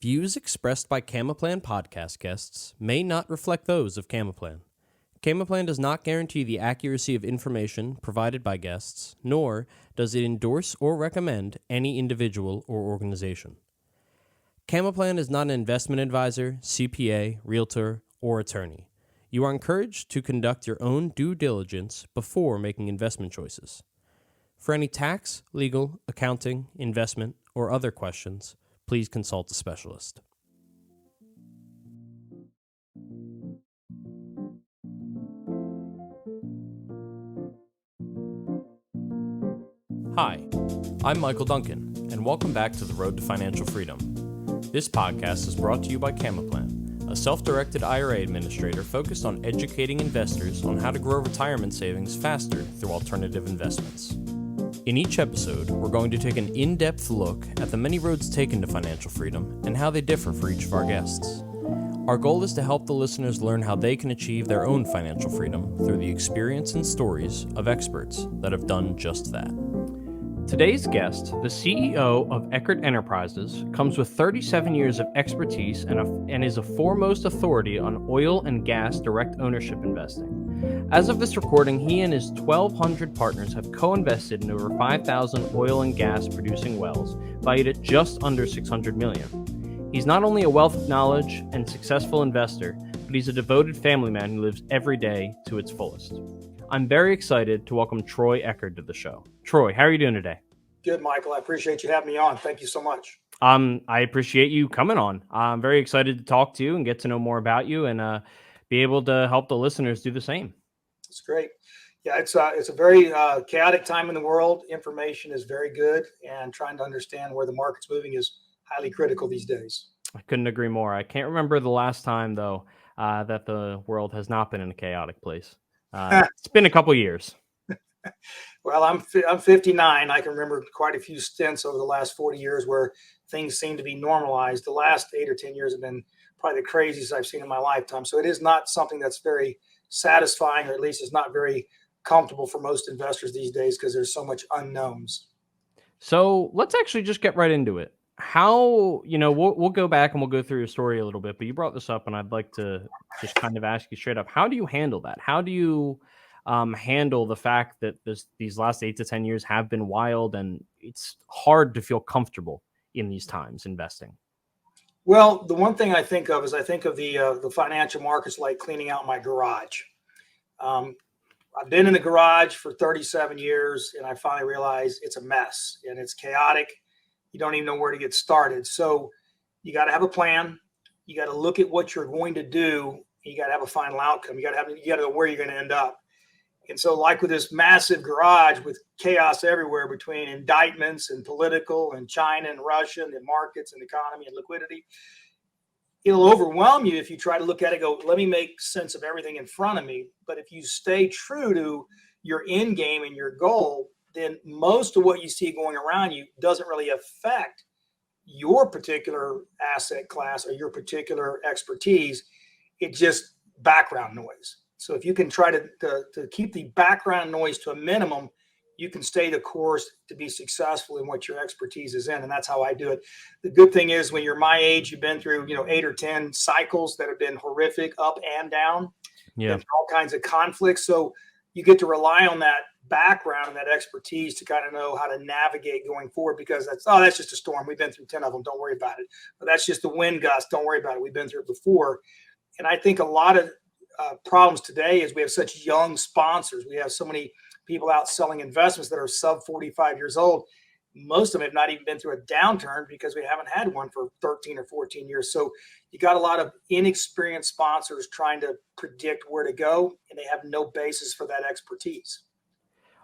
Views expressed by Camaplan podcast guests may not reflect those of Camaplan. Camaplan does not guarantee the accuracy of information provided by guests, nor does it endorse or recommend any individual or organization. Camaplan is not an investment advisor, CPA, realtor, or attorney. You are encouraged to conduct your own due diligence before making investment choices. For any tax, legal, accounting, investment, or other questions, please consult a specialist. Hi, I'm Michael Duncan, and welcome back to The Road to Financial Freedom. This podcast is brought to you by Camaplan, a self-directed IRA administrator focused on educating investors on how to grow retirement savings faster through alternative investments. In each episode, we're going to take an in-depth look at the many roads taken to financial freedom and how they differ for each of our guests. Our goal is to help the listeners learn how they can achieve their own financial freedom through the experience and stories of experts that have done just that. Today's guest, the CEO of Eckard Enterprises, comes with 37 years of expertise and is a foremost authority on oil and gas direct ownership investing. As of this recording, he and his 1,200 partners have co-invested in over 5,000 oil and gas producing wells, valued at just under $600 million. He's not only a wealth of knowledge and successful investor, but he's a devoted family man who lives every day to its fullest. I'm very excited to welcome Troy Eckard to the show. Troy, how are you doing today? Good, Michael. I appreciate you having me on. Thank you so much. I appreciate you coming on. I'm very excited to talk to you and get to know more about you and be able to help the listeners do the same. It's great. Yeah, it's a very chaotic time in the world. Information is very good, and trying to understand where the market's moving is highly critical these days. I couldn't agree more. I can't remember the last time, though, that the world has not been in a chaotic place. It's been a couple years. Well, I'm 59. I can remember quite a few stints over the last 40 years where things seem to be normalized. The last 8 or 10 years have been probably the craziest I've seen in my lifetime. So it is not something that's very satisfying, or at least it's not very comfortable for most investors these days because there's so much unknowns. So let's actually just get right into it. How, we'll go back and we'll go through your story a little bit, but you brought this up and I'd like to just kind of ask you straight up, how do you handle that? How do you handle the fact that these last 8 to 10 years have been wild and it's hard to feel comfortable in these times investing? Well, the one thing I think of is the financial markets like cleaning out my garage. I've been in the garage for 37 years, and I finally realized it's a mess and it's chaotic. You don't even know where to get started. So you got to have a plan. You got to look at what you're going to do. You got to have a final outcome. You got to know where you're going to end up. And so, like with this massive garage with chaos everywhere between indictments and political and China and Russia and the markets and economy and liquidity, it'll overwhelm you if you try to look at it and go, let me make sense of everything in front of me. But if you stay true to your end game and your goal, then most of what you see going around you doesn't really affect your particular asset class or your particular expertise. It's just background noise. So if you can try to keep the background noise to a minimum, you can stay the course to be successful in what your expertise is in. And that's how I do it. The good thing is when you're my age, you've been through, 8 or 10 cycles that have been horrific up and down. Yeah. And all kinds of conflicts. So you get to rely on that background and that expertise to kind of know how to navigate going forward, because that's just a storm. We've been through 10 of them. Don't worry about it. But that's just the wind gust. Don't worry about it. We've been through it before. And I think a lot of problems today is we have such young sponsors. We have so many people out selling investments that are sub 45 years old. Most of them have not even been through a downturn because we haven't had one for 13 or 14 years. So you got a lot of inexperienced sponsors trying to predict where to go, and they have no basis for that expertise.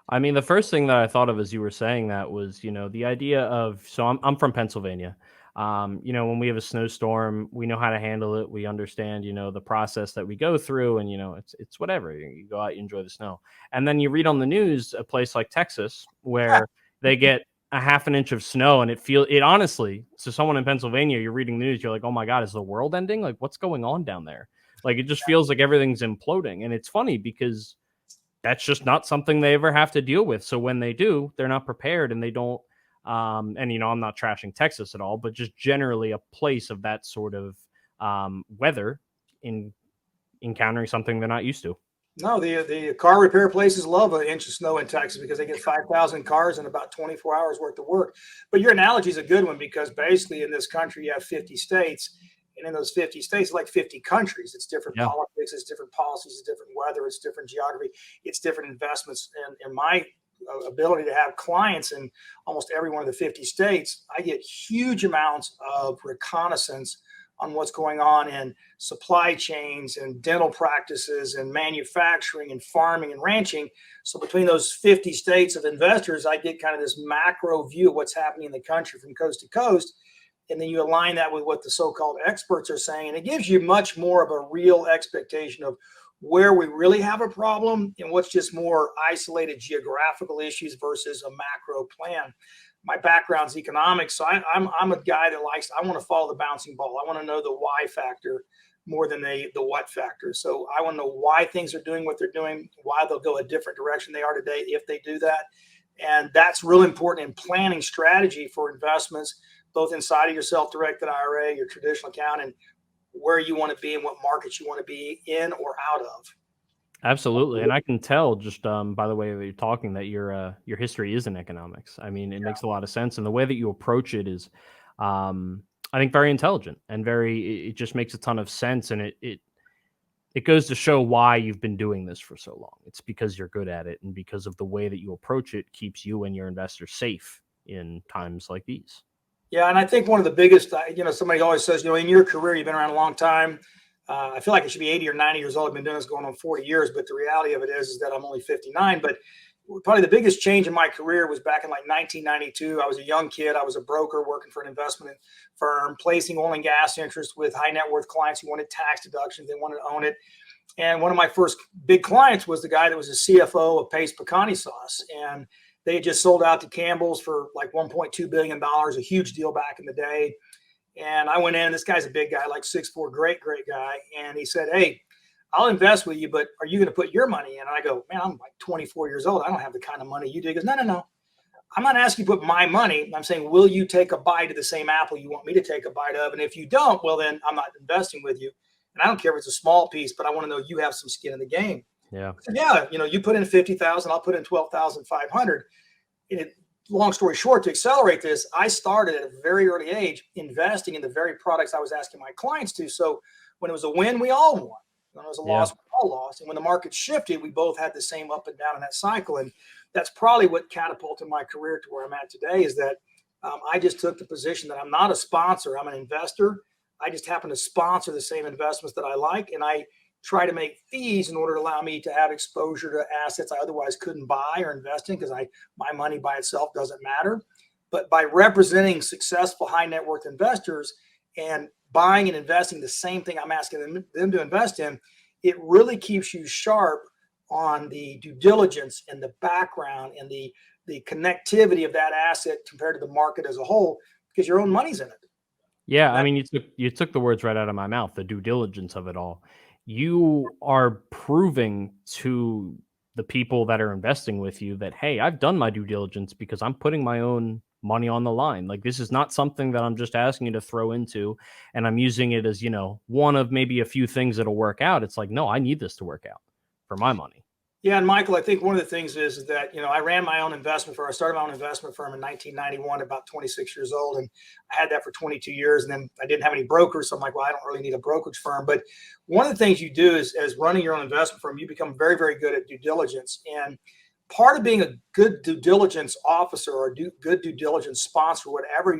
I mean, the first thing that I thought of as you were saying that was, the idea of, so I'm from Pennsylvania. When we have a snowstorm, we know how to handle it. We understand, the process that we go through, and, it's whatever. You go out, you enjoy the snow. And then you read on the news, a place like Texas, where they get a half an inch of snow, and it honestly, to someone in Pennsylvania, you're reading the news, you're like, oh my God, is the world ending? Like, what's going on down there? Like, it just feels like everything's imploding. And it's funny because that's just not something they ever have to deal with. So when they do, they're not prepared, and they don't And, I'm not trashing Texas at all, but just generally a place of that sort of weather in encountering something they're not used to. No, the car repair places love an inch of snow in Texas because they get 5,000 cars in about 24 hours worth of work. But your analogy is a good one because basically in this country you have 50 states, and in those 50 states, like 50 countries, it's different politics, it's different policies, it's different weather, it's different geography, it's different investments. And my ability to have clients in almost every one of the 50 states, I get huge amounts of reconnaissance on what's going on in supply chains and dental practices and manufacturing and farming and ranching. So between those 50 states of investors, I get kind of this macro view of what's happening in the country from coast to coast. And then you align that with what the so-called experts are saying. And it gives you much more of a real expectation of where we really have a problem and what's just more isolated geographical issues versus a macro plan. My background's economics, so I'm a guy that I want to follow the bouncing ball. I want to know the why factor more than the what factor. So I want to know why things are doing what they're doing, why they'll go a different direction they are today if they do that. And that's really important in planning strategy for investments, both inside of your self-directed IRA, your traditional account, and where you want to be and what markets you want to be in or out of. Absolutely. And I can tell just by the way that you're talking that your history is in economics. I mean, it makes a lot of sense. And the way that you approach it is, I think, very intelligent and it just makes a ton of sense. And it goes to show why you've been doing this for so long. It's because you're good at it. And because of the way that you approach it keeps you and your investors safe in times like these. Yeah. And I think one of the biggest, somebody always says, in your career, you've been around a long time. I feel like I should be 80 or 90 years old. I've been doing this going on 40 years, but the reality of it is that I'm only 59. But probably the biggest change in my career was back in like 1992. I was a young kid. I was a broker working for an investment firm, placing oil and gas interests with high net worth clients who wanted tax deductions. They wanted to own it. And one of my first big clients was the guy that was a CFO of Pace Pecani Sauce. And they had just sold out to Campbell's for like $1.2 billion, a huge deal back in the day. And I went in, this guy's a big guy, like 6'4", great guy. And he said, "Hey, I'll invest with you, but are you going to put your money in?" And I go, "Man, I'm like 24 years old. I don't have the kind of money you do." He goes, No. I'm not asking you to put my money. I'm saying, will you take a bite of the same apple you want me to take a bite of? And if you don't, well, then I'm not investing with you. And I don't care if it's a small piece, but I want to know you have some skin in the game. Yeah. Said, yeah. You put in 50,000, I'll put in 12,500. Long story short, to accelerate this, I started at a very early age investing in the very products I was asking my clients to. So when it was a win, we all won. When it was a loss, we all lost. And when the market shifted, we both had the same up and down in that cycle. And that's probably what catapulted my career to where I'm at today, is that I just took the position that I'm not a sponsor, I'm an investor. I just happen to sponsor the same investments that I like. And I try to make fees in order to allow me to have exposure to assets I otherwise couldn't buy or invest in, because my money by itself doesn't matter. But by representing successful high net worth investors and buying and investing the same thing I'm asking them to invest in, it really keeps you sharp on the due diligence and the background and the connectivity of that asset compared to the market as a whole, because your own money's in it. Yeah, I mean, you took the words right out of my mouth, the due diligence of it all. You are proving to the people that are investing with you that, hey, I've done my due diligence because I'm putting my own money on the line. Like, this is not something that I'm just asking you to throw into and I'm using it as, one of maybe a few things that'll work out. It's like, no, I need this to work out for my money. Yeah. And Michael, I think one of the things is that, I ran my own investment firm. I started my own investment firm in 1991, about 26 years old. And I had that for 22 years. And then I didn't have any brokers. So I'm like, well, I don't really need a brokerage firm. But one of the things you do is, as running your own investment firm, you become very, very good at due diligence. And part of being a good due diligence officer or good due diligence sponsor, whatever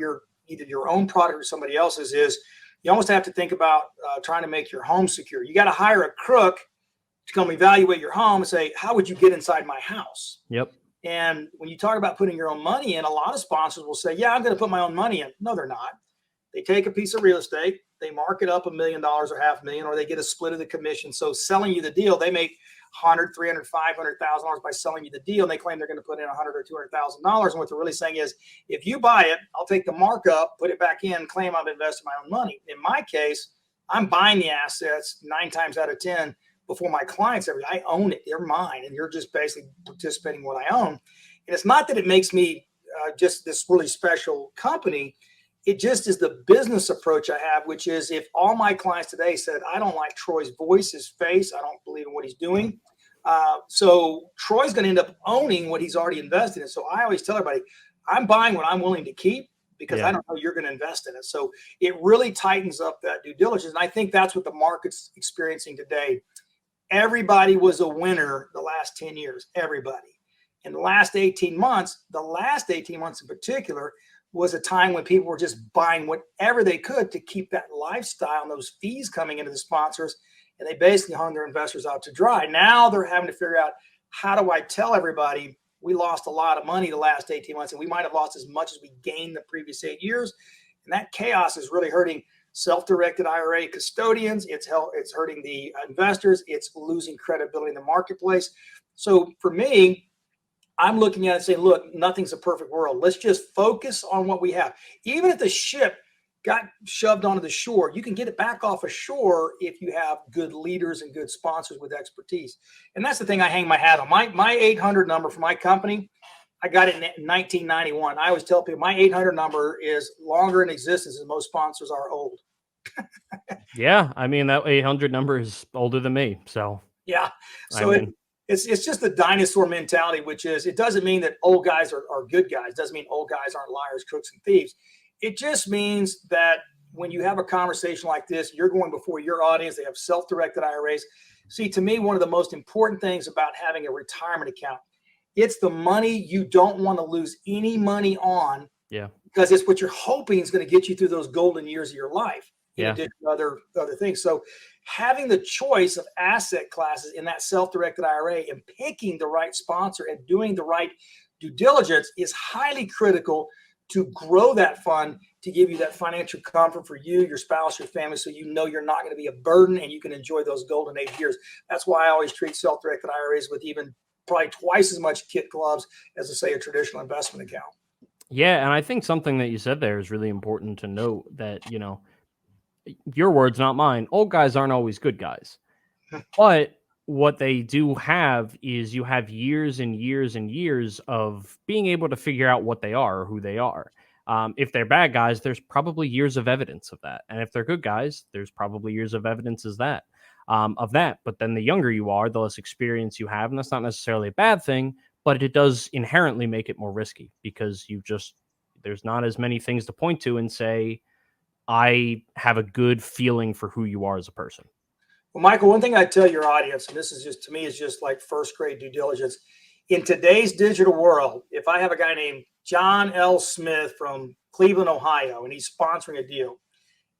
either your own product or somebody else's is, you almost have to think about trying to make your home secure. You got to hire a crook to come evaluate your home and say, how would you get inside my house? Yep. And when you talk about putting your own money in, a lot of sponsors will say, yeah, I'm going to put my own money in. No, they're not. They take a piece of real estate, they mark it up $1 million or $500,000, or they get a split of the commission. So selling you the deal, they make $100,000, $300,000, $500,000 by selling you the deal. And they claim they're going to put in $100,000 or $200,000. And what they're really saying is, if you buy it, I'll take the markup, put it back in, claim I've invested my own money. In my case, I'm buying the assets 9 times out of 10 before my clients ever. I own it. They're mine. And you're just basically participating in what I own. And it's not that it makes me just this really special company. It just is the business approach I have, which is if all my clients today said, I don't like Troy's voice, his face, I don't believe in what he's doing. So Troy's going to end up owning what he's already invested in. So I always tell everybody, I'm buying what I'm willing to keep because I don't know you're going to invest in it. So it really tightens up that due diligence. And I think that's what the market's experiencing today. Everybody was a winner the last 10 years, everybody. In the last 18 months in particular, was a time when people were just buying whatever they could to keep that lifestyle and those fees coming into the sponsors. And they basically hung their investors out to dry. Now they're having to figure out, how do I tell everybody we lost a lot of money the last 18 months and we might have lost as much as we gained the previous 8 years. And that chaos is really hurting self-directed IRA custodians. It's hurting the investors. It's losing credibility in the marketplace. So for me, I'm looking at it and saying, look, nothing's a perfect world. Let's just focus on what we have. Even if the ship got shoved onto the shore, you can get it back off ashore if you have good leaders and good sponsors with expertise. And that's the thing I hang my hat on. My 800 number for my company, I got it in 1991. I always tell people my 800 number is longer in existence than most sponsors are old. Yeah, I mean, that 800 number is older than me. So yeah, so it's just the dinosaur mentality, which is, it doesn't mean that old guys are good guys. It doesn't mean old guys aren't liars, crooks, and thieves. It just means that when you have a conversation like this, you're going before your audience. They have self-directed IRAs. See, to me, one of the most important things about having a retirement account, it's the money you don't want to lose any money on. Yeah. Because it's what you're hoping is going to get you through those golden years of your life, in addition to other things. So having the choice of asset classes in that self-directed IRA and picking the right sponsor and doing the right due diligence is highly critical to grow that fund, to give you that financial comfort for you, your spouse, your family, so you know you're not going to be a burden and you can enjoy those golden 8 years. That's why I always treat self-directed IRAs with even probably twice as much kit gloves as, say, a traditional investment account. Yeah, and I think something that you said there is really important to note, that, you know, your words, not mine, old guys aren't always good guys. But what they do have is you have years and years and years of being able to figure out what they are or who they are. If they're bad guys, there's probably years of evidence of that. And if they're good guys, there's probably years of evidence of that. But then the younger you are, the less experience you have. And that's not necessarily a bad thing, but it does inherently make it more risky because there's not as many things to point to and say, I have a good feeling for who you are as a person. Well, Michael, one thing I tell your audience, and this is just, to me, is just like first grade due diligence. In today's digital world, if I have a guy named John L. Smith from Cleveland, Ohio, and he's sponsoring a deal,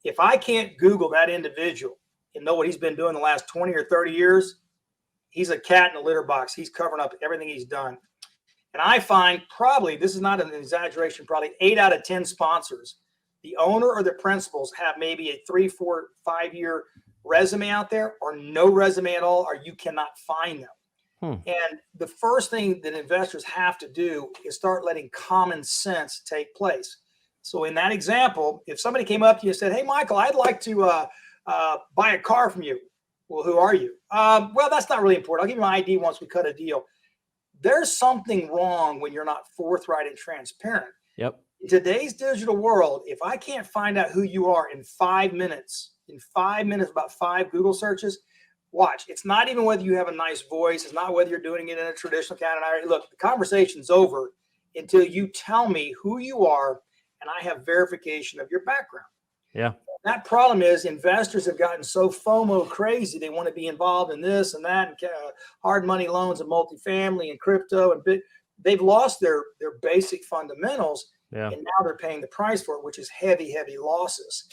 if I can't Google that individual and know what he's been doing the last 20 or 30 years, he's a cat in a litter box. He's covering up everything he's done. And I find probably, this is not an exaggeration, probably 8 out of 10 sponsors, the owner or the principals have maybe a 3, 4, 5-year resume out there, or no resume at all, or you cannot find them. And the first thing that investors have to do is start letting common sense take place. So in that example, if somebody came up to you and said, hey, Michael, I'd like to buy a car from you. Well, who are you? Well, that's not really important. I'll give you my ID once we cut a deal. There's something wrong when you're not forthright and transparent. Yep. In today's digital world, if I can't find out who you are in 5 minutes, about 5 Google searches, watch. It's not even whether you have a nice voice. It's not whether you're doing it in a traditional account. Look, the conversation's over until you tell me who you are and I have verification of your background. Yeah. That problem is investors have gotten so FOMO crazy. They want to be involved in this and that, and hard money loans and multifamily and crypto. And they've lost their basic fundamentals. Yeah. And now they're paying the price for it, which is heavy, heavy losses.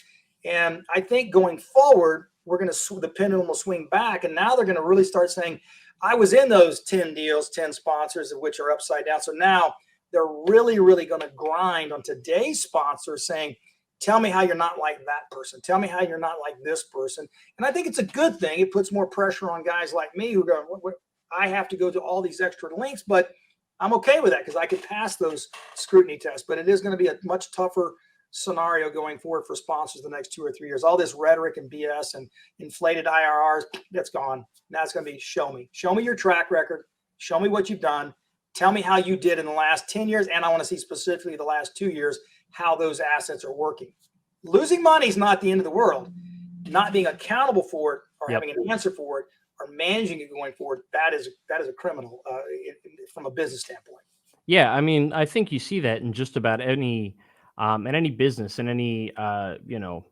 And I think going forward, the pendulum will swing back. And now they're going to really start saying, I was in those 10 deals, 10 sponsors of which are upside down. So now they're really, really going to grind on today's sponsors saying, tell me how you're not like that person. Tell me how you're not like this person. And I think it's a good thing. It puts more pressure on guys like me who go, I have to go to all these extra links, but I'm okay with that because I could pass those scrutiny tests. But it is going to be a much tougher scenario going forward for sponsors the next 2 or 3 years. All this rhetoric and BS and inflated IRRs, that's gone. Now it's going to be show me your track record, show me what you've done, Tell me how you did in the last 10 years. And I want to see specifically the last 2 years, how those assets are working. Losing money is not the end of the world. Not being accountable for it or having an answer for it or managing it going forward, that is a criminal from a business standpoint. Yeah, I mean, I think you see that in just about any in any business, in any in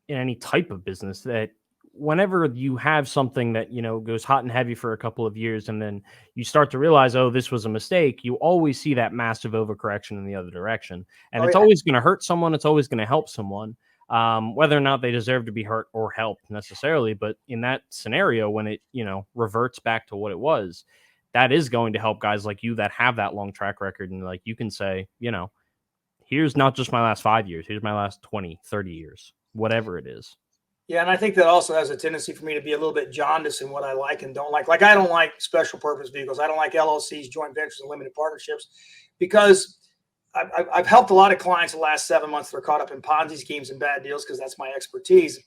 any type of business, that whenever you have something that goes hot and heavy for a couple of years, and then you start to realize, oh, this was a mistake, you always see that massive overcorrection in the other direction, and it's always going to hurt someone. It's always going to help someone, whether or not they deserve to be hurt or helped necessarily. But in that scenario, when it reverts back to what it was, that is going to help guys like you that have that long track record. And like you can say, here's not just my last 5 years, here's my last 20, 30 years, whatever it is. Yeah, and I think that also has a tendency for me to be a little bit jaundiced in what I like and don't like. Like, I don't like special purpose vehicles. I don't like LLCs, joint ventures, and limited partnerships, because I've helped a lot of clients the last 7 months that are caught up in Ponzi schemes and bad deals, because that's my expertise.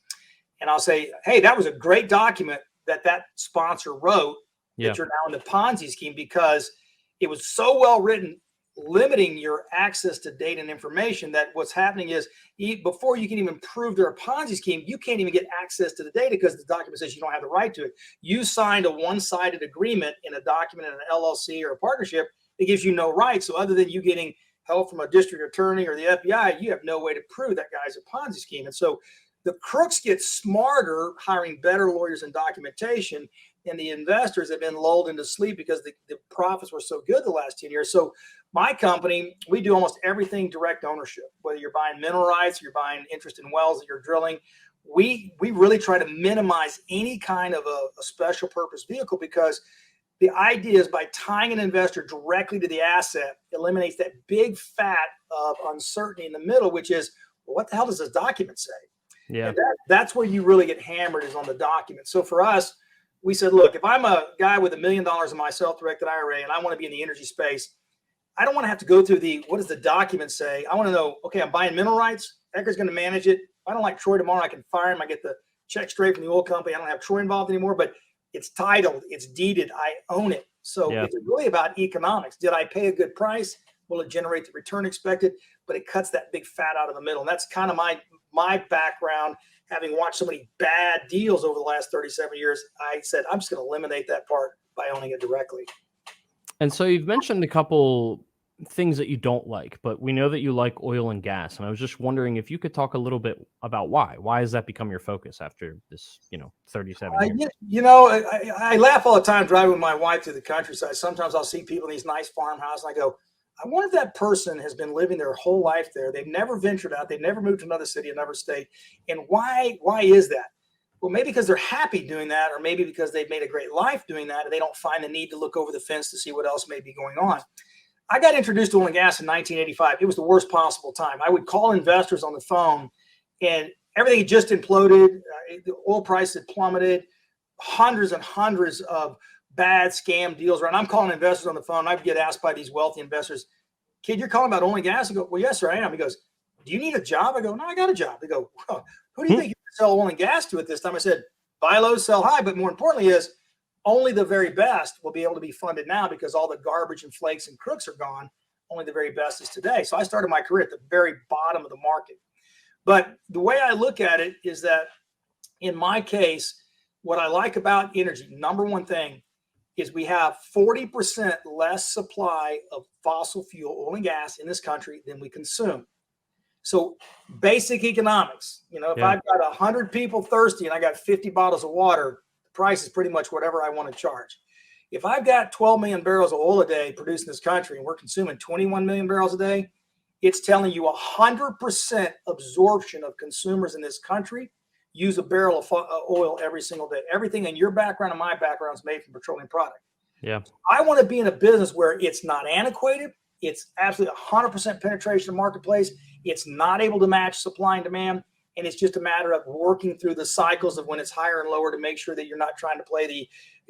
And I'll say, hey, that was a great document that sponsor wrote, that you're now in the Ponzi scheme, because it was so well written, limiting your access to data and information, that what's happening is, before you can even prove they're a Ponzi scheme, you can't even get access to the data because the document says you don't have the right to it. You signed a one-sided agreement in a document in an LLC or a partnership that gives you no right. So other than you getting help from a district attorney or the FBI, you have no way to prove that guy's a Ponzi scheme. And so the crooks get smarter, hiring better lawyers and documentation, and the investors have been lulled into sleep because the profits were so good the last 10 years. So my company, we do almost everything direct ownership, whether you're buying mineral rights, you're buying interest in wells that you're drilling. We really try to minimize any kind of a special purpose vehicle, because the idea is, by tying an investor directly to the asset, eliminates that big fat of uncertainty in the middle, which is, well, what the hell does this document say? Yeah. And that's where you really get hammered, is on the document. So for us, we said, look, if I'm a guy with $1 million in my self-directed IRA and I want to be in the energy space, I don't want to have to go through what does the document say? I want to know, okay, I'm buying mineral rights. Eckard's going to manage it. If I don't like Troy tomorrow, I can fire him. I get the check straight from the oil company. I don't have Troy involved anymore, but it's titled, it's deeded, I own it. So it's really about economics. Did I pay a good price? Will it generate the return expected? But it cuts that big fat out of the middle. And that's kind of my background. Having watched so many bad deals over the last 37 years, I said, I'm just going to eliminate that part by owning it directly. And so you've mentioned a couple things that you don't like, but we know that you like oil and gas. And I was just wondering if you could talk a little bit about why. Why has that become your focus after this, 37 years? I laugh all the time driving with my wife through the countryside. Sometimes I'll see people in these nice farmhouses, and I go, I wonder if that person has been living their whole life there. They've never ventured out. They've never moved to another city, another state. And why is that? Well, maybe because they're happy doing that, or maybe because they've made a great life doing that, and they don't find the need to look over the fence to see what else may be going on. I got introduced to oil and gas in 1985. It was the worst possible time. I would call investors on the phone, and everything had just imploded. The oil price had plummeted. Hundreds and hundreds of bad scam deals around. I'm calling investors on the phone. I'd get asked by these wealthy investors, kid, you're calling about oil and gas? I go, well, yes, sir, I am. He goes, do you need a job? I go, no, I got a job. They go, well, who do you think you can sell oil and gas to at this time? I said, buy low, sell high. But more importantly is, only the very best will be able to be funded now, because all the garbage and flakes and crooks are gone. Only the very best is today. So I started my career at the very bottom of the market. But the way I look at it is that, in my case, what I like about energy, number one thing, is we have 40% less supply of fossil fuel, oil and gas, in this country than we consume. So basic economics, if I've got 100 people thirsty and I got 50 bottles of water, the price is pretty much whatever I want to charge. If I've got 12 million barrels of oil a day produced in this country and we're consuming 21 million barrels a day, it's telling you 100% absorption of consumers in this country use a barrel of oil every single day. Everything in your background and my background is made from petroleum product. Yeah. I want to be in a business where it's not antiquated. It's absolutely 100% penetration of the marketplace. It's not able to match supply and demand. And it's just a matter of working through the cycles of when it's higher and lower to make sure that you're not trying to play the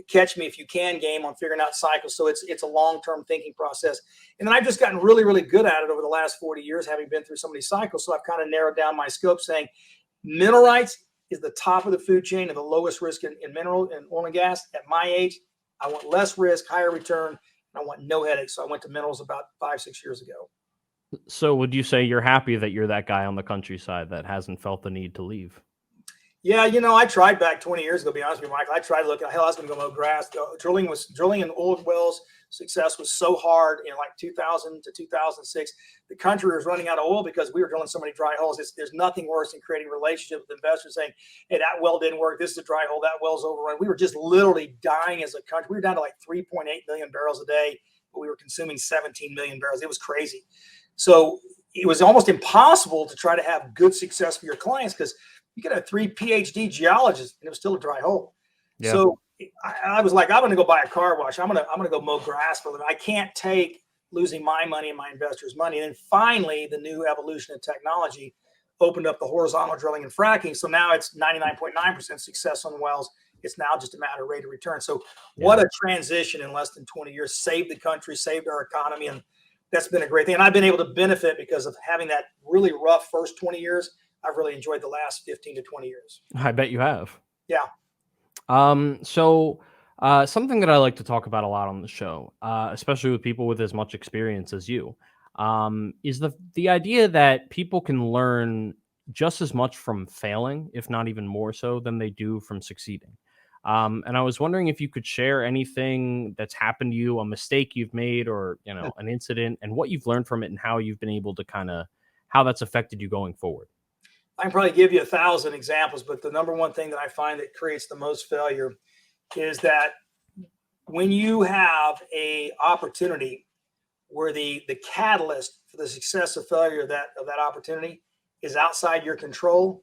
catch me if you can game on figuring out cycles. So it's a long-term thinking process. And then I've just gotten really, really good at it over the last 40 years, having been through so many cycles. So I've kind of narrowed down my scope, saying mineral rights is the top of the food chain and the lowest risk in mineral and oil and gas. At my age, I want less risk, higher return, I want no headaches. So I went to minerals about 5-6 years ago. So would you say you're happy that you're that guy on the countryside that hasn't felt the need to leave? Yeah, I tried back 20 years ago, to be honest with you, Michael. I tried looking, hell, I was going to go mow grass. Drilling in oil wells. Success was so hard in like 2000 to 2006. The country was running out of oil because we were drilling so many dry holes. There's nothing worse than creating a relationship with investors saying, hey, that well didn't work. This is a dry hole. That well's overrun. We were just literally dying as a country. We were down to like 3.8 million barrels a day, but we were consuming 17 million barrels. It was crazy. So it was almost impossible to try to have good success for your clients because you could have 3 PhD geologists and it was still a dry hole. Yeah. So I was like, I'm going to go buy a car wash. I'm going to go mow grass for them. I can't take losing my money and my investors' money. And then finally, the new evolution of technology opened up the horizontal drilling and fracking. So now it's 99.9% success on wells. It's now just a matter of rate of return. So what a transition in less than 20 years, saved the country, saved our economy. And that's been a great thing. And I've been able to benefit because of having that really rough first 20 years. I've really enjoyed the last 15 to 20 years. I bet you have. Yeah. So something that I like to talk about a lot on the show, especially with people with as much experience as you, is the idea that people can learn just as much from failing, if not even more so, than they do from succeeding. And I was wondering if you could share anything that's happened to you, a mistake you've made, or an incident, and what you've learned from it, and how you've been able to how that's affected you going forward. I can probably give you 1,000 examples, but the number one thing that I find that creates the most failure is that when you have a opportunity where the catalyst for the success or failure of that opportunity is outside your control,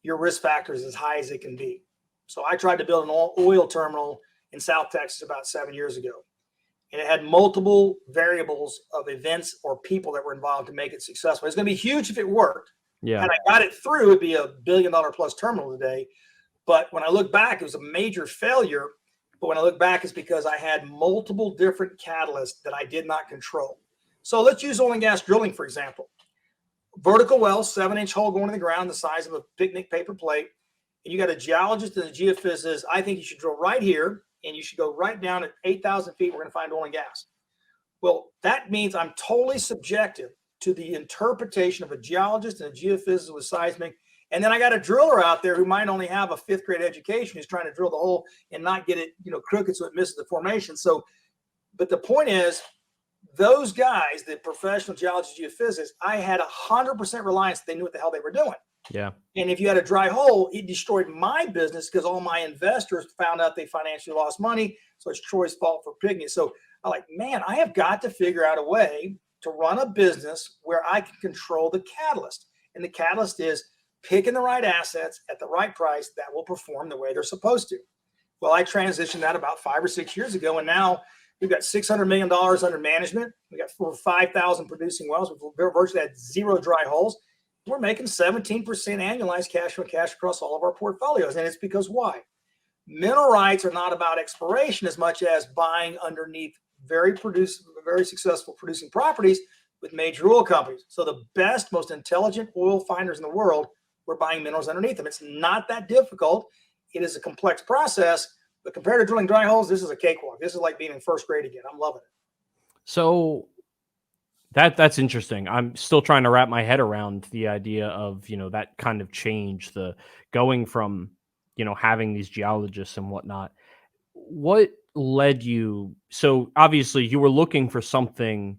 your risk factor is as high as it can be. So I tried to build an oil terminal in South Texas about 7 years ago, and it had multiple variables of events or people that were involved to make it successful. It's going to be huge if it worked. Yeah. Had I got it through, it'd be $1 billion plus terminal today. But when I look back, it was a major failure. But when I look back, it's because I had multiple different catalysts that I did not control. So let's use oil and gas drilling, for example. Vertical well, 7-inch hole going in the ground, the size of a picnic paper plate. And you got a geologist and a geophysicist. I think you should drill right here, and you should go right down at 8,000 feet. We're going to find oil and gas. Well, that means I'm totally subjective to the interpretation of a geologist and a geophysicist with seismic. And then I got a driller out there who might only have a 5th grade education who's trying to drill the hole and not get it, crooked so it misses the formation. So, but the point is, those guys, the professional geologists, geophysicists, I had 100% reliance that they knew what the hell they were doing. Yeah. And if you had a dry hole, it destroyed my business because all my investors found out they financially lost money. So it's Troy's fault for picking it. So I'm like, man, I have got to figure out a way to run a business where I can control the catalyst. And the catalyst is picking the right assets at the right price that will perform the way they're supposed to. Well, I transitioned that about 5 or 6 years ago. And now we've got $600 million under management. We got 5,000 producing wells. We've virtually had 0 dry holes. We're making 17% annualized cash on cash across all of our portfolios. And it's because why? Mineral rights are not about exploration as much as buying underneath very successful producing properties with major oil companies. So the best, most intelligent oil finders in the world, we're buying minerals underneath them. It's not that difficult. It is a complex process, but compared to drilling dry holes, this is a cakewalk. This is like being in 1st grade again. I'm loving it. So that's interesting. I'm still trying to wrap my head around the idea of, that kind of change, the going from, having these geologists and whatnot. What led you? So obviously you were looking for something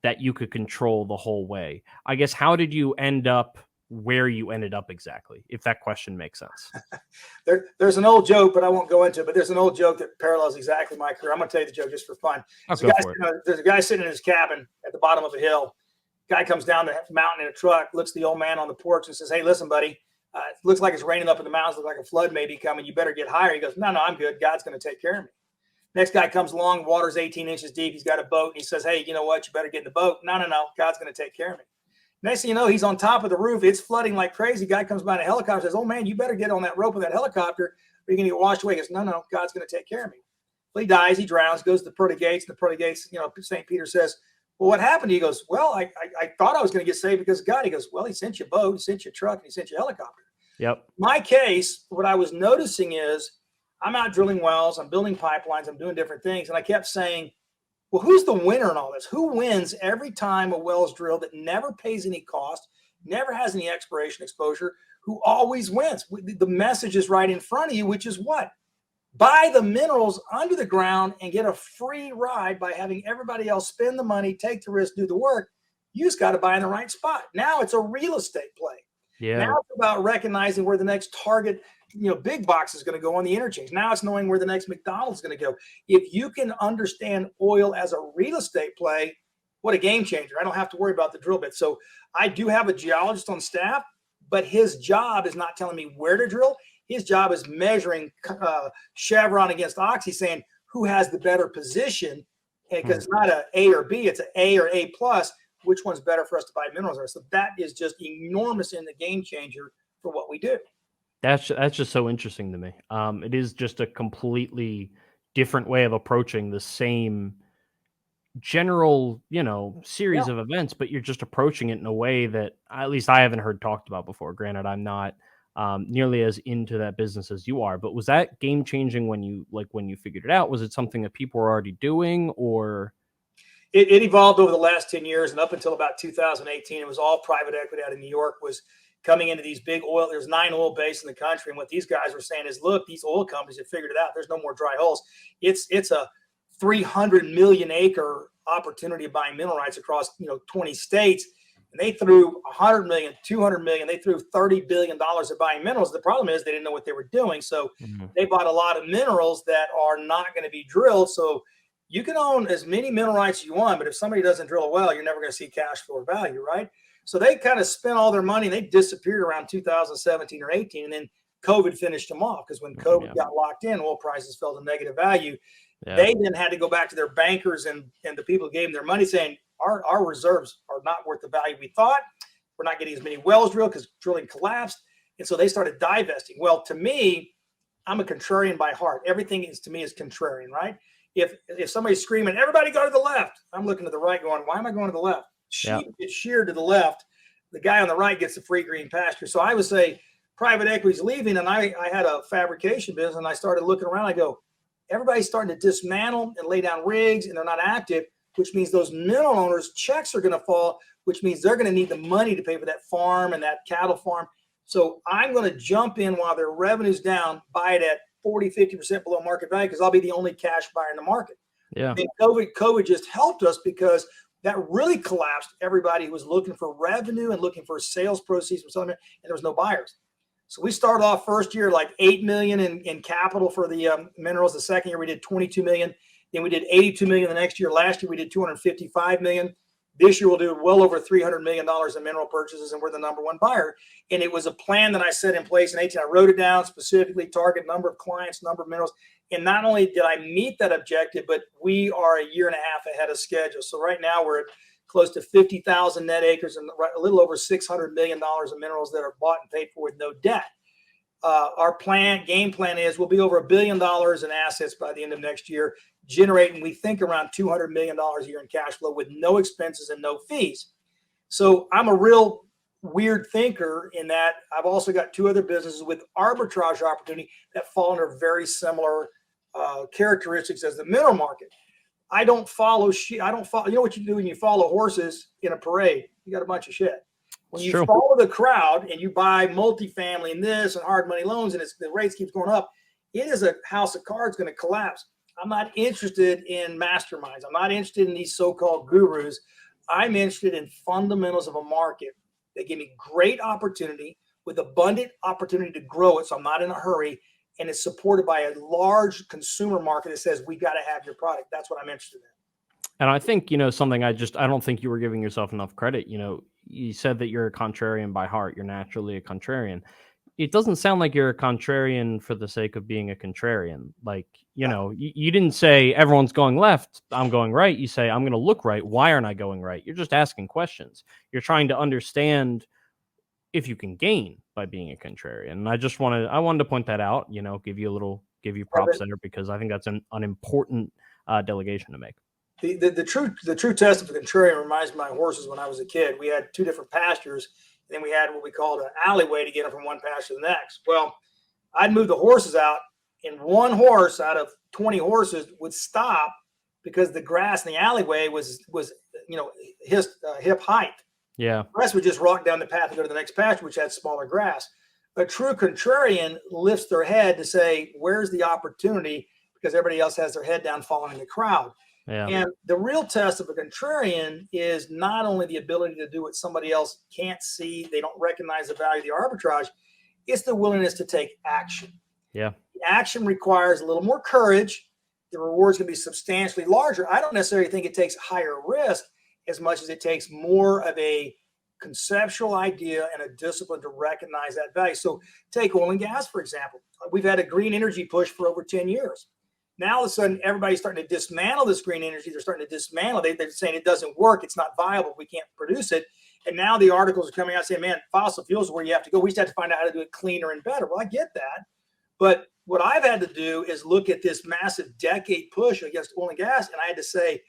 that you could control the whole way. I guess, how did you end up where you ended up exactly, if that question makes sense? There's an old joke, but I won't go into it, but there's an old joke that parallels exactly my career. I'm going to tell you the joke just for fun. There's a guy sitting in his cabin at the bottom of a hill. Guy comes down the mountain in a truck, looks at the old man on the porch and says, hey, listen, buddy, it looks like it's raining up in the mountains. Looks like a flood may be coming. You better get higher. He goes, no, I'm good. God's going to take care of me. Next guy comes along, water's 18 inches deep. He's got a boat. And he says, hey, you know what? You better get in the boat. No. God's going to take care of me. Next thing you know, he's on top of the roof. It's flooding like crazy. Guy comes by in a helicopter, says, oh, man, you better get on that rope of that helicopter or you're going to get washed away. He goes, no, God's going to take care of me. Well, he dies. He drowns, goes to the pearly gates. And the pearly gates, St. Peter says, well, what happened? He goes, well, I thought I was going to get saved because of God. He goes, well, he sent you a boat, he sent you a truck, and he sent you a helicopter. Yep. My case, what I was noticing is I'm out drilling wells, I'm building pipelines, I'm doing different things. And I kept saying, Well, who's the winner in all this? Who wins every time a well is drilled that never pays any cost, never has any exploration exposure? Who always wins? The message is right in front of you, which is what? Buy the minerals under the ground and get a free ride by having everybody else spend the money, take the risk, do the work. You just got to buy in the right spot. Now it's a real estate play. Yeah. Now it's about recognizing where the next Target, big box is going to go on the interchange. Now it's knowing where the next McDonald's is going to go. If you can understand oil as a real estate play, what a game changer. I don't have to worry about the drill bit. So I do have a geologist on staff, but his job is not telling me where to drill. His job is measuring Chevron against Oxy, saying who has the better position. Because it's not A or B, it's an A or A plus. Which one's better for us to buy minerals? So that is just enormous in the game changer for what we do. That's just so interesting to me. It is just a completely different way of approaching the same general, series of events, but you're just approaching it in a way that at least I haven't heard talked about before. Granted, I'm not nearly as into that business as you are, but was that game changing when you figured it out? Was it something that people were already doing, or? It evolved over the last 10 years, and up until about 2018, it was all private equity out of New York was coming into these big oil. There's 9 oil basins in the country, and what these guys were saying is, look, these oil companies have figured it out. There's no more dry holes. It's a 300 million acre opportunity of buying mineral rights across 20 states, and they threw 100 million, 200 million. They threw $30 billion of buying minerals. The problem is they didn't know what they were doing, so they bought a lot of minerals that are not going to be drilled. So you can own as many mineral rights as you want, but if somebody doesn't drill a well, you're never going to see cash flow or value, right? So they kind of spent all their money and they disappeared around 2017 or 18. And then COVID finished them off because when COVID got locked in, oil prices fell to negative value. Yeah. They then had to go back to their bankers and the people who gave them their money saying, our reserves are not worth the value we thought. We're not getting as many wells drilled because drilling collapsed. And so they started divesting. Well, to me, I'm a contrarian by heart. Everything to me is contrarian, right? If somebody's screaming, everybody go to the left, I'm looking to the right going, why am I going to the left? It's sheared to the left. The guy on the right gets the free green pasture. So I would say private equity's leaving, and I had a fabrication business, and I started looking around. I go, everybody's starting to dismantle and lay down rigs, and they're not active, which means those mineral owners' checks are going to fall, which means they're going to need the money to pay for that farm and that cattle farm. So I'm going to jump in while their revenue's down, buy it at 40, 50% below market value because I'll be the only cash buyer in the market. Yeah. And COVID just helped us because that really collapsed everybody who was looking for revenue and looking for sales proceeds from selling it, and there was no buyers. So we started off first year like $8 million in capital for the minerals. The second year we did $22 million. Then we did $82 million the next year. Last year we did $255 million. This year we'll do well over $300 million in mineral purchases, and we're the number one buyer. And it was a plan that I set in place in 18. I wrote it down specifically, target number of clients, number of minerals. And not only did I meet that objective, but we are a year and a half ahead of schedule. So right now we're at close to 50,000 net acres and a little over $600 million of minerals that are bought and paid for with no debt. Our game plan is we'll be over $1 billion in assets by the end of next year, generating, we think, around $200 million a year in cash flow with no expenses and no fees. So I'm a real weird thinker in that I've also got 2 other businesses with arbitrage opportunity that fall under very similar characteristics as the mineral market. I don't follow shit. You know what you do when you follow horses in a parade? You got a bunch of shit. When you follow the crowd and you buy multifamily and this and hard money loans and the rates keeps going up, it is a house of cards going to collapse. I'm not interested in masterminds. I'm not interested in these so-called gurus. I'm interested in fundamentals of a market that give me great opportunity with abundant opportunity to grow it. So I'm not in a hurry, and it's supported by a large consumer market that says we got to have your product. That's what I'm interested in. And I think, something I don't think you were giving yourself enough credit. You said that you're a contrarian by heart. You're naturally a contrarian. It doesn't sound like you're a contrarian for the sake of being a contrarian. Like, you didn't say everyone's going left, I'm going right. You say, I'm going to look right. Why aren't I going right? You're just asking questions. You're trying to understand if you can gain by being a contrarian. And I wanted to point that out, give you props there, because I think that's an important delegation to make. The true test of a contrarian reminds me of my horses when I was a kid. We had 2 different pastures, and then we had what we called an alleyway to get them from one pasture to the next. Well, I'd move the horses out, and one horse out of 20 horses would stop because the grass in the alleyway was hip height. Yeah. The rest would just rock down the path and go to the next pasture, which had smaller grass. A true contrarian lifts their head to say, where's the opportunity? Because everybody else has their head down following the crowd. Yeah. And the real test of a contrarian is not only the ability to do what somebody else can't see, they don't recognize the value of the arbitrage, it's the willingness to take action. Yeah. The action requires a little more courage. The rewards can be substantially larger. I don't necessarily think it takes higher risk as much as it takes more of a conceptual idea and a discipline to recognize that value. So take oil and gas, for example. We've had a green energy push for over 10 years. Now, all of a sudden, everybody's starting to dismantle this green energy. They're starting to dismantle. They're saying it doesn't work. It's not viable. We can't produce it. And now the articles are coming out saying, man, fossil fuels is where you have to go. We just have to find out how to do it cleaner and better. Well, I get that. But what I've had to do is look at this massive decade push against oil and gas. And I had to say,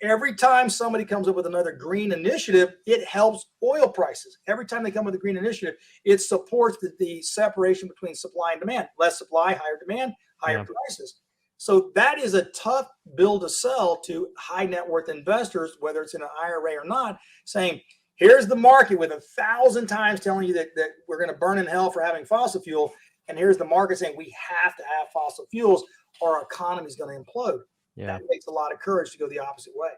every time somebody comes up with another green initiative, it helps oil prices. Every time they come with a green initiative, it supports the separation between supply and demand. Less supply, higher demand, higher prices. So that is a tough bill to sell to high net worth investors, whether it's in an IRA or not, saying, here's the market with 1,000 times telling you that we're going to burn in hell for having fossil fuel. And here's the market saying we have to have fossil fuels or our economy is going to implode. Yeah. That takes a lot of courage to go the opposite way.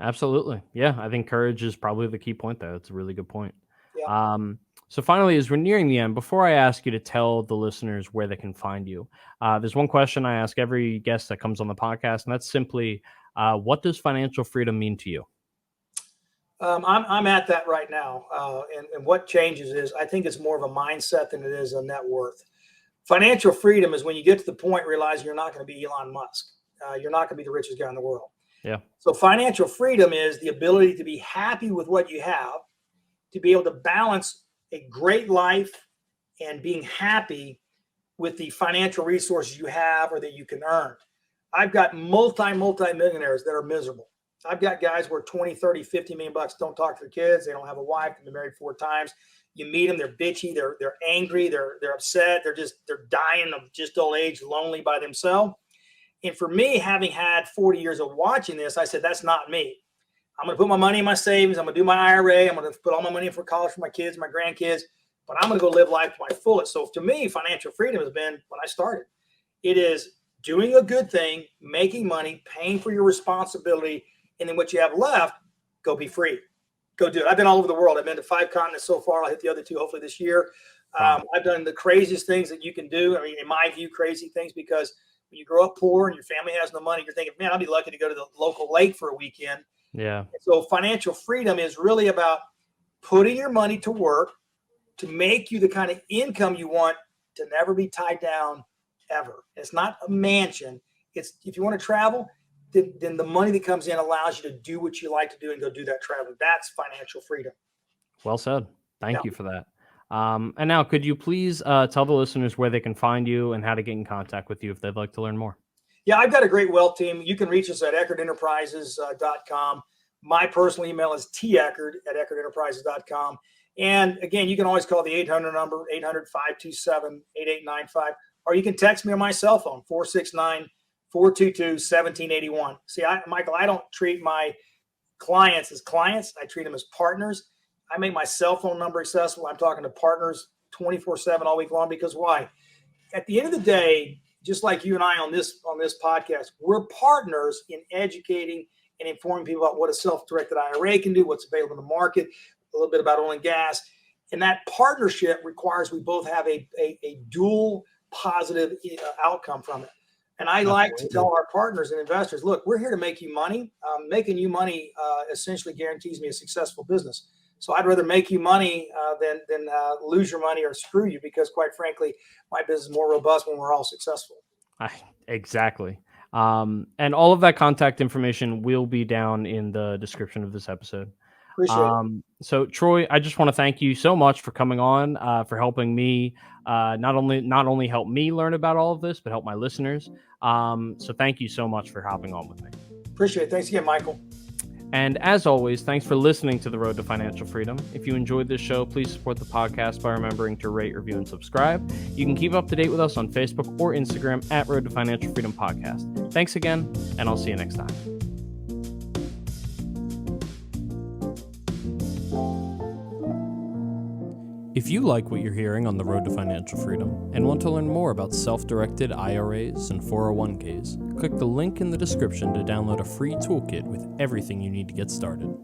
Absolutely. Yeah. I think courage is probably the key point there. That's a really good point. Yeah. So finally, as we're nearing the end, before I ask you to tell the listeners where they can find you, there's one question I ask every guest that comes on the podcast, and that's simply, what does financial freedom mean to you? I'm at that right now. And what changes is I think it's more of a mindset than it is a net worth. Financial freedom is when you get to the point realizing you're not going to be Elon Musk. You're not going to be the richest guy in the world. Yeah. So financial freedom is the ability to be happy with what you have, to be able to balance a great life and being happy with the financial resources you have or that you can earn. I've got multi-millionaires that are miserable. I've got guys where 20, 30, 50 million bucks, don't talk to their kids. They don't have a wife. They've been married 4 times. You meet them, they're bitchy, they're angry, they're upset. They're dying of just old age, lonely by themselves. And for me, having had 40 years of watching this, I said, that's not me. I'm going to put my money in my savings. I'm going to do my IRA. I'm going to put all my money in for college for my kids, my grandkids, but I'm going to go live life to my fullest. So to me, financial freedom has been when I started. It is doing a good thing, making money, paying for your responsibility, and then what you have left, go be free. Go do it. I've been all over the world. I've been to 5 continents so far. I'll hit the other 2 hopefully this year. I've done the craziest things that you can do. I mean, in my view, crazy things, because when you grow up poor and your family has no money, you're thinking, man, I'll be lucky to go to the local lake for a weekend. Yeah. So financial freedom is really about putting your money to work to make you the kind of income you want to never be tied down ever. It's not a mansion. It's if you want to travel, then the money that comes in allows you to do what you like to do and go do that traveling. That's financial freedom. Well said. Thank you for that. And now, could you please tell the listeners where they can find you and how to get in contact with you if they'd like to learn more? Yeah, I've got a great wealth team. You can reach us at EckardEnterprises.com. My personal email is teckard@EckardEnterprises.com. And again, you can always call the 800 number, 800-527-8895, or you can text me on my cell phone, 469-422-1781. See, Michael, I don't treat my clients as clients. I treat them as partners. I make my cell phone number accessible. I'm talking to partners 24/7 all week long, because why? At the end of the day, just like you and I on this podcast, we're partners in educating and informing people about what a self-directed IRA can do, what's available in the market, a little bit about oil and gas. And that partnership requires we both have a dual positive outcome from it. And I like to tell our partners and investors, look, we're here to make you money. Making you money essentially guarantees me a successful business. So I'd rather make you money than lose your money or screw you, because quite frankly, my business is more robust when we're all successful. Exactly. And all of that contact information will be down in the description of this episode. Appreciate it. So Troy, I just want to thank you so much for coming on, for helping me, not only help me learn about all of this, but help my listeners. So thank you so much for hopping on with me. Appreciate it. Thanks again, Michael. And as always, thanks for listening to The Road to Financial Freedom. If you enjoyed this show, please support the podcast by remembering to rate, review, and subscribe. You can keep up to date with us on Facebook or Instagram at Road to Financial Freedom Podcast. Thanks again, and I'll see you next time. If you like what you're hearing on The Road to Financial Freedom and want to learn more about self-directed IRAs and 401ks, click the link in the description to download a free toolkit with everything you need to get started.